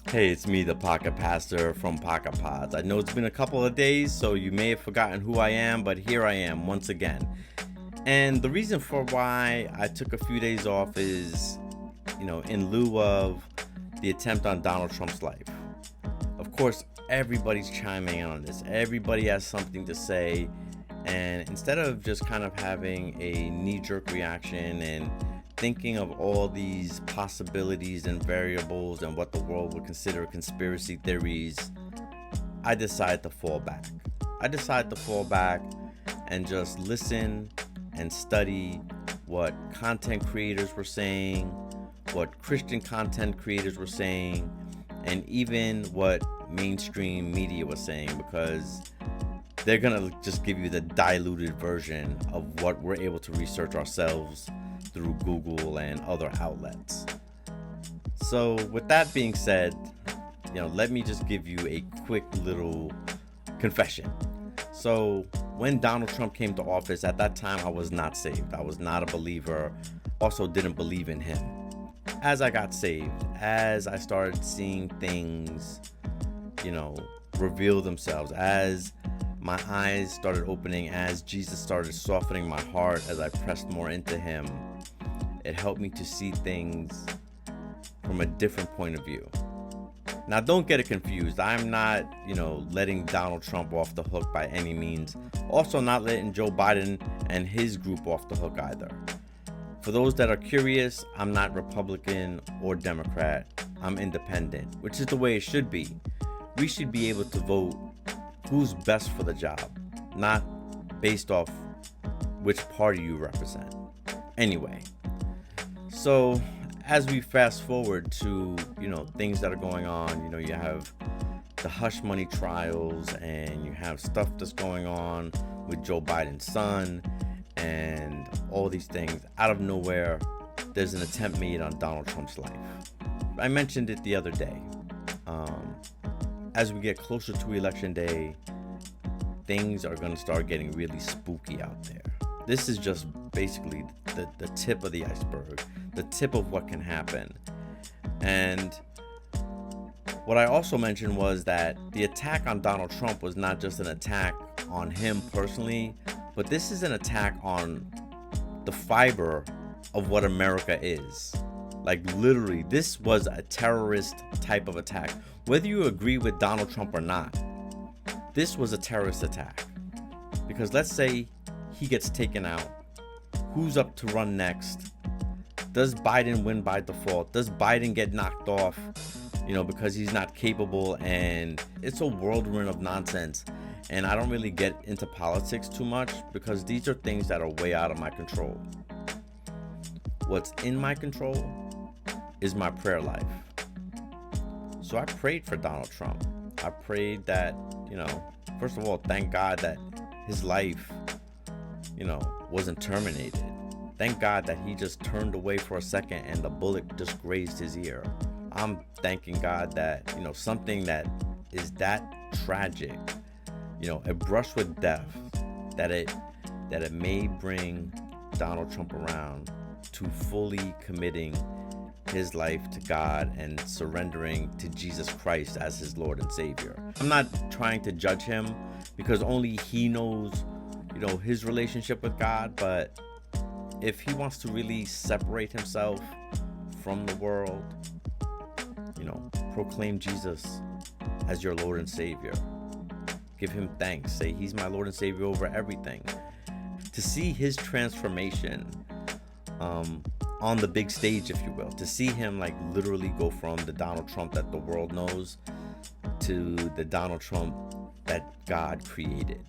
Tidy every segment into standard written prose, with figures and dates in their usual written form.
Hey, it's me, the Pocket Pastor from Pocket Pods. I know it's been a couple of days, so you may have forgotten who I am, but here I am once again. And the reason for why I took a few days off is, in lieu of the attempt on Donald Trump's life. Of course, everybody's chiming in on this. Everybody has something to say. And instead of just kind of having a knee-jerk reaction and thinking of all these possibilities and variables and what the world would consider conspiracy theories, I decided to fall back. I decided to fall back and just listen and study what content creators were saying, what Christian content creators were saying, and even what mainstream media was saying, because they're gonna just give you the diluted version of what we're able to research ourselves through Google and other outlets. So with that being said, let me just give you a quick little confession. So when Donald Trump came to office, at that time I was not saved. I was not a believer, also didn't believe in him. As I got saved, as I started seeing things, reveal themselves, as my eyes started opening, as Jesus started softening my heart as I pressed more into him, it helped me to see things from a different point of view. Now, don't get it confused. I'm not, letting Donald Trump off the hook by any means. Also not letting Joe Biden and his group off the hook either. For those that are curious, I'm not Republican or Democrat. I'm independent, which is the way it should be. We should be able to vote who's best for the job, not based off which party you represent. Anyway, so as we fast forward to, things that are going on, you have the hush money trials and you have stuff that's going on with Joe Biden's son and all these things. Out of nowhere, there's an attempt made on Donald Trump's life. I mentioned it the other day. As we get closer to election day, things are going to start getting really spooky out there. This is just basically the tip of the iceberg, the tip of what can happen. And what I also mentioned was that the attack on Donald Trump was not just an attack on him personally, but this is an attack on the fiber of what America is. Like literally, this was a terrorist type of attack. Whether you agree with Donald Trump or not, this was a terrorist attack. Because let's say he gets taken out. Who's up to run next? Does Biden win by default? Does Biden get knocked off, because he's not capable? And it's a whirlwind of nonsense. And I don't really get into politics too much because these are things that are way out of my control. What's in my control is my prayer life. So I prayed for Donald Trump. I prayed that, first of all, thank God that his life, wasn't terminated. Thank God that he just turned away for a second and the bullet just grazed his ear. I'm thanking God that, something that is that tragic, a brush with death, that it may bring Donald Trump around to fully committing his life to God and surrendering to Jesus Christ as his Lord and Savior. I'm not trying to judge him because only he knows, his relationship with God, but if he wants to really separate himself from the world, proclaim Jesus as your Lord and Savior. Give him thanks. Say he's my Lord and Savior over everything. To see his transformation on the big stage, if you will, to see him like literally go from the Donald Trump that the world knows to the Donald Trump that God created.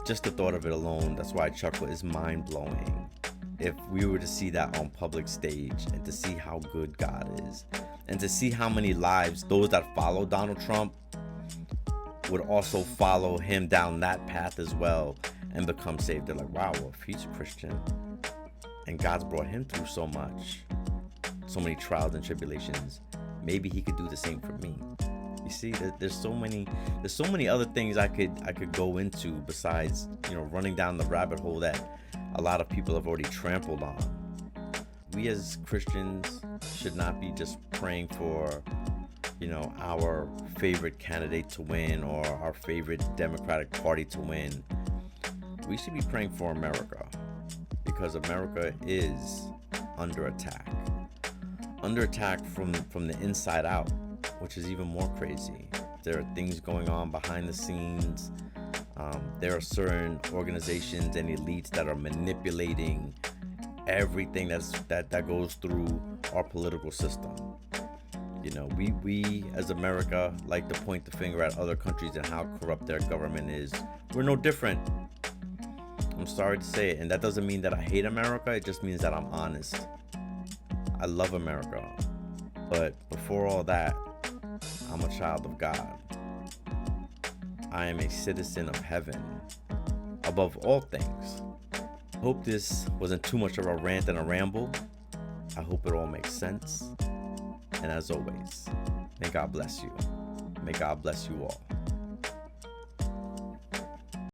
Just the thought of it alone, that's why I chuckle, is mind-blowing. If we were to see that on public stage and to see how good God is and to see how many lives those that follow Donald Trump would also follow him down that path as well and become saved. They're like, wow, well, if he's a Christian and God's brought him through so much, so many trials and tribulations, maybe he could do the same for me. You see, there's so many other things I could go into besides, running down the rabbit hole that a lot of people have already trampled on. we as Christians should not be just praying for, our favorite candidate to win or our favorite Democratic Party to win. We should be praying for America, because America is under attack. Under attack from the inside out, which is even more crazy. There are things going on behind the scenes. There are certain organizations and elites that are manipulating everything that goes through our political system. We as America like to point the finger at other countries and how corrupt their government is. We're no different. I'm sorry to say it, and that doesn't mean that I hate America. It just means that I'm honest. I love America, but before all that, I'm a child of God. I am a citizen of heaven, above all things. Hope this wasn't too much of a rant and a ramble. I hope it all makes sense. And as always, may God bless you. May God bless you all.